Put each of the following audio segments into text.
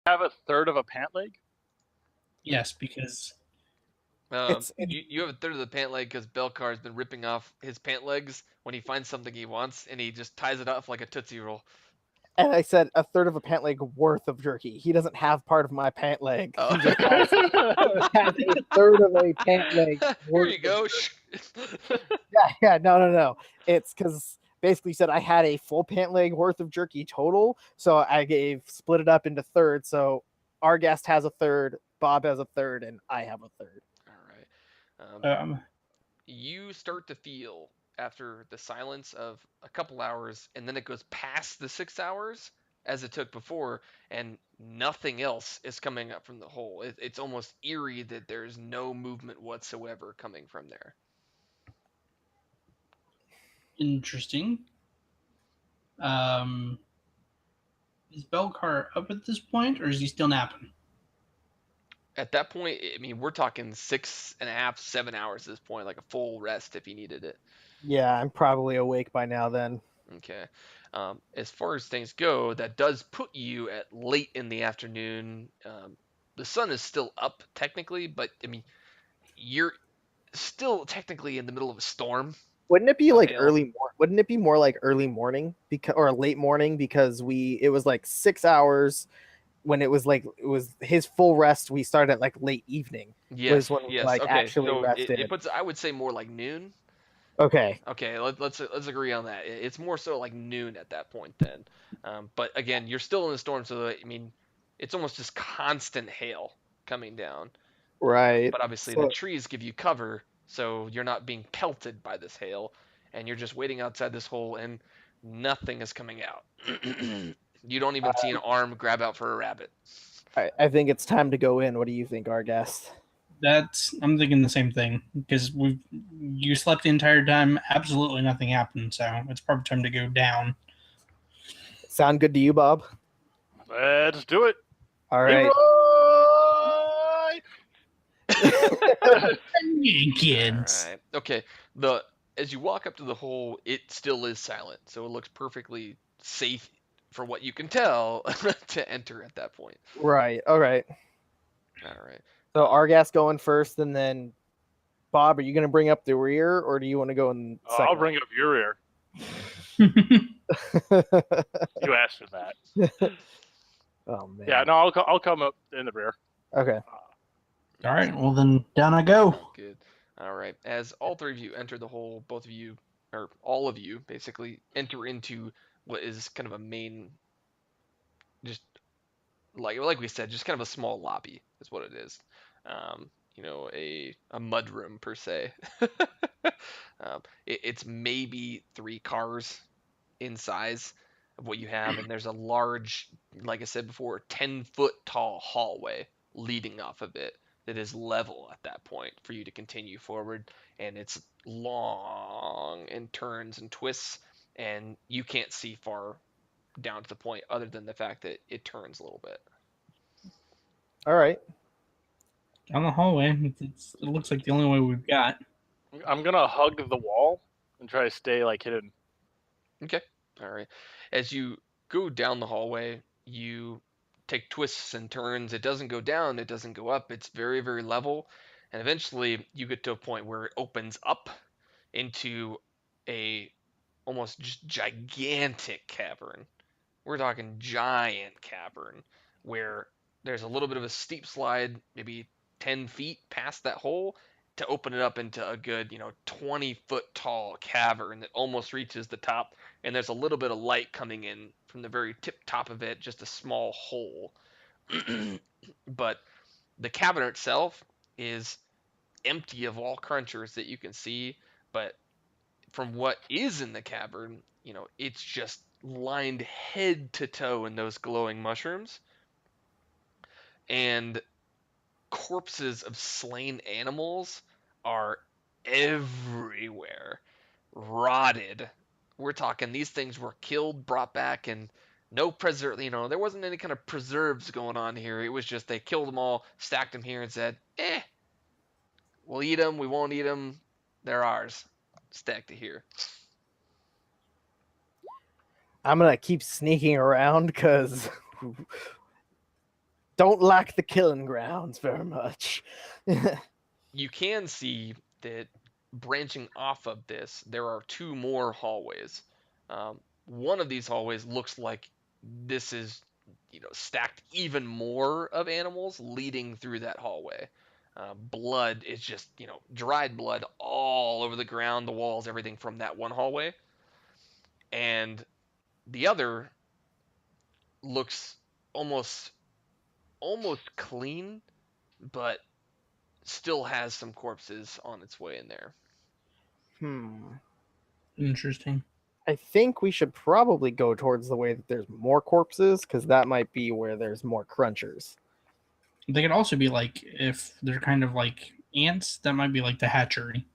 have a third of a pant leg? Yes, because You have a third of the pant leg because Belcar's been ripping off his pant legs when he finds something he wants, and he just ties it off like a Tootsie Roll. And I said a third of a pant leg worth of jerky. He doesn't have part of my pant leg. Oh. He just has Has a third of a pant leg. Here worth you of go. no. It's because basically said I had a full pant leg worth of jerky total, so I split it up into thirds. So our guest has a third, Bob has a third, and I have a third. All right. um, You start to feel after the silence of a couple hours, and then it goes past the 6 hours as it took before, and nothing else is coming up from the hole. It's almost eerie that there's no movement whatsoever coming from there. interesting. Um, is Belcar up at this point, or is he still napping? At that point, I mean, we're talking 6.5, 7 hours at this point, like a full rest if he needed it. Yeah, I'm probably awake by now then. Okay. As far as things go, that does put you at late in the afternoon. The sun is still up technically, but I mean, you're still technically in the middle of a storm. Wouldn't it be of like hail. wouldn't it be more like early morning or late morning because it was like 6 hours when it was his full rest. We started at like late evening. Yes, Was when we yes. like Okay, actually so rested. it puts. I would say more like noon. Okay. Okay, let's agree on that. It's more so like noon at that point then. But again, you're still in the storm, so I mean, it's almost just constant hail coming down. Right. But obviously, the trees give you cover, so you're not being pelted by this hail, and you're just waiting outside this hole, and nothing is coming out. You don't even see an arm grab out for a rabbit. I think it's time to go in. What do you think, our guest? I'm thinking the same thing because you slept the entire time. Absolutely nothing happened, so it's probably time to go down. Sound good to you, Bob? Let's do it. All right. Kids. All right. Okay. As you walk up to the hole, it still is silent, so it looks perfectly safe, for what you can tell, to enter at that point. Right. All right. All right. So Argas going first, and then Bob, are you going to bring up the rear, or do you want to go in second? I'll bring up your rear. You asked for that. Oh man. Yeah, no, I'll come up in the rear. Okay. All right, well then down I go. Good. All right. As all three of you enter the hole, both of you, or all of you, basically enter into what is kind of a main, just like we said, just kind of a small lobby is what it is. A mud room per se. It's maybe 3 cars in size of what you have, and there's a large, like I said before, 10-foot tall hallway leading off of it that is level at that point for you to continue forward, and it's long and turns and twists, and you can't see far down to the point other than the fact that it turns a little bit. All right. Down the hallway. It looks like the only way we've got. I'm gonna hug the wall and try to stay like hidden. Okay. All right. As you go down the hallway, you take twists and turns. It doesn't go down, it doesn't go up. It's very, very level. And eventually you get to a point where it opens up into a almost just gigantic cavern. We're talking giant cavern where there's a little bit of a steep slide, maybe 10 feet past that hole, to open it up into a good, 20-foot tall cavern that almost reaches the top. And there's a little bit of light coming in from the very tip top of it, just a small hole. But the cavern itself is empty of all crunchers that you can see. But from what is in the cavern, it's just lined head to toe in those glowing mushrooms. And corpses of slain animals are everywhere, rotted. We're talking these things were killed, brought back, and no there wasn't any kind of preserves going on here. It was just they killed them all, stacked them here, and said, we'll eat them, we won't eat them, they're ours. Stacked it here. I'm gonna keep sneaking around because don't lack the killing grounds very much. You can see that branching off of this, there are 2 more hallways. One of these hallways looks like this is, stacked even more of animals leading through that hallway. Blood is just, dried blood all over the ground, the walls, everything from that one hallway. And the other looks almost clean, but still has some corpses on its way in there. Interesting. I think we should probably go towards the way that there's more corpses, because that might be where there's more crunchers. They could also be like, if they're kind of like ants, that might be like the hatchery.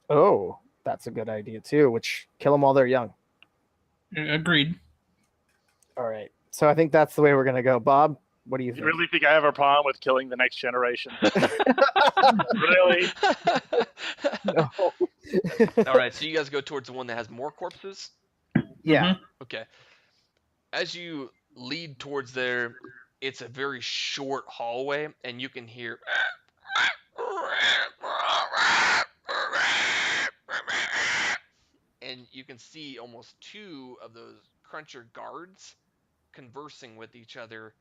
Oh, that's a good idea too, which kill them while they're young. Agreed. All right. So I think that's the way we're going to go. Bob, what do you You think? really think I have a problem with killing the next generation? Really? No. All right, so you guys go towards the one that has more corpses? Yeah. Okay. As you lead towards there, it's a very short hallway, and you can hear. And you can see almost 2 of those cruncher guards conversing with each other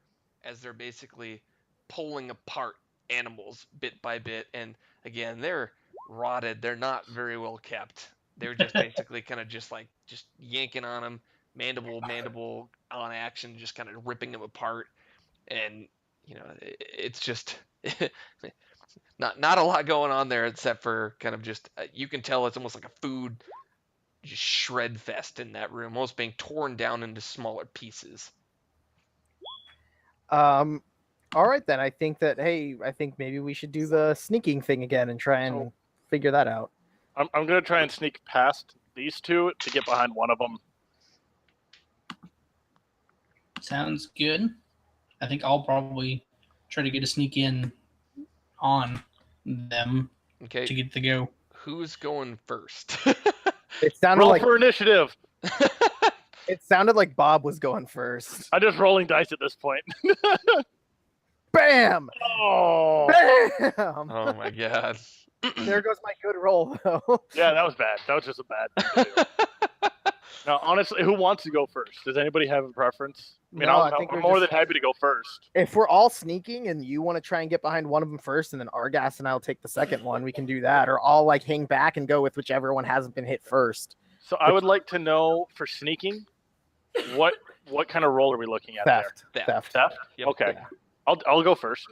as they're basically pulling apart animals bit by bit. And again, they're rotted. They're not very well kept. They're just basically kind of just yanking on them, mandible on action, just kind of ripping them apart. And it's just not a lot going on there except for kind of just you can tell it's almost like a food just shred fest in that room, almost being torn down into smaller pieces. All right then. I think maybe we should do the sneaking thing again and try and figure that out. I'm going to try and sneak past these 2 to get behind one of them. Sounds good. I think I'll probably try to get a sneak in on them Okay, to get the go. who's going first? It sounded Roll like for initiative. Bob was going first. I'm just rolling dice at this point. Bam! Oh. Bam! Oh my god. There goes my good roll, though. Yeah, that was bad. That was just a bad thing to do. Now, honestly, who wants to go first? Does anybody have a preference? I mean, No, I I'm think we're more just- than happy to go first. If we're all sneaking and you want to try and get behind one of them first, and then Argas and I'll take the second one, we can do that. Or I'll hang back and go with whichever one hasn't been hit first. So I would like to know for sneaking, what kind of roll are we looking at Theft. Theft. Theft. there? Theft. Yep. Okay. Yeah. I'll go first.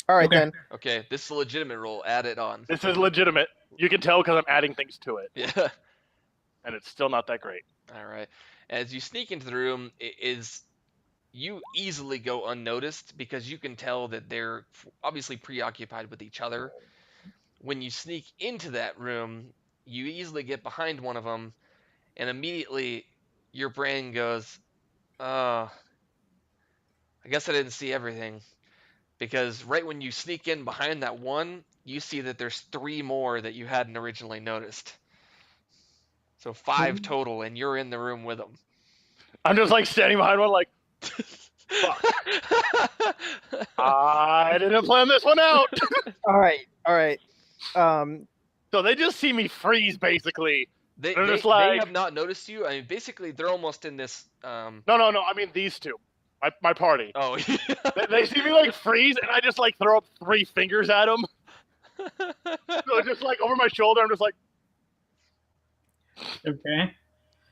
All right Okay. then. Okay, this is a legitimate roll. Add it on. This is legitimate. You can tell because I'm adding things to it, Yeah. and it's still not that great. All right. As you sneak into the room, you easily go unnoticed because you can tell that they're obviously preoccupied with each other. When you sneak into that room, you easily get behind one of them, and immediately your brain goes, I guess I didn't see everything. Because right when you sneak in behind that one, you see that there's 3 more that you hadn't originally noticed. So 5 total, and you're in the room with them. I'm just standing behind one, fuck. I didn't plan this one out. All right. So they just see me freeze, basically. They They're just have not noticed you. I mean, basically, they're almost in this. No. I mean these 2, my party. Oh, They see me freeze, and I just throw up 3 fingers at them. So just over my shoulder, I'm just Okay.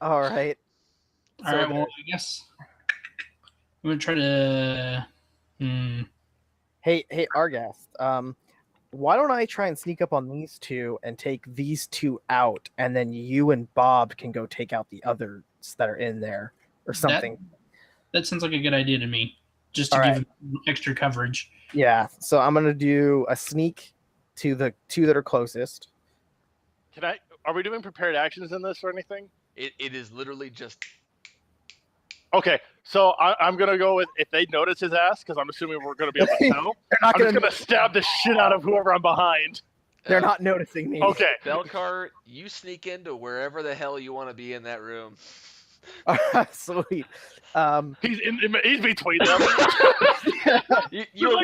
All right. All right. Well, I guess I'm gonna try to. Hey, Argas. Why don't I try and sneak up on these 2 and take these 2 out, and then you and Bob can go take out the others that are in there, or something. That sounds like a good idea to me. Just to All give right. them extra coverage. Yeah. So I'm gonna do a sneak to the 2 that are closest. Are we doing prepared actions in this or anything? it is literally just. Okay, so I'm gonna go with if they notice his ass, because I'm assuming we're gonna be able to tell. They're not I'm just gonna. gonna stab the shit out of whoever I'm behind. They're not noticing me. Okay. Belcar, you sneak into wherever the hell you want to be in that room. Sweet. He's between them. You You're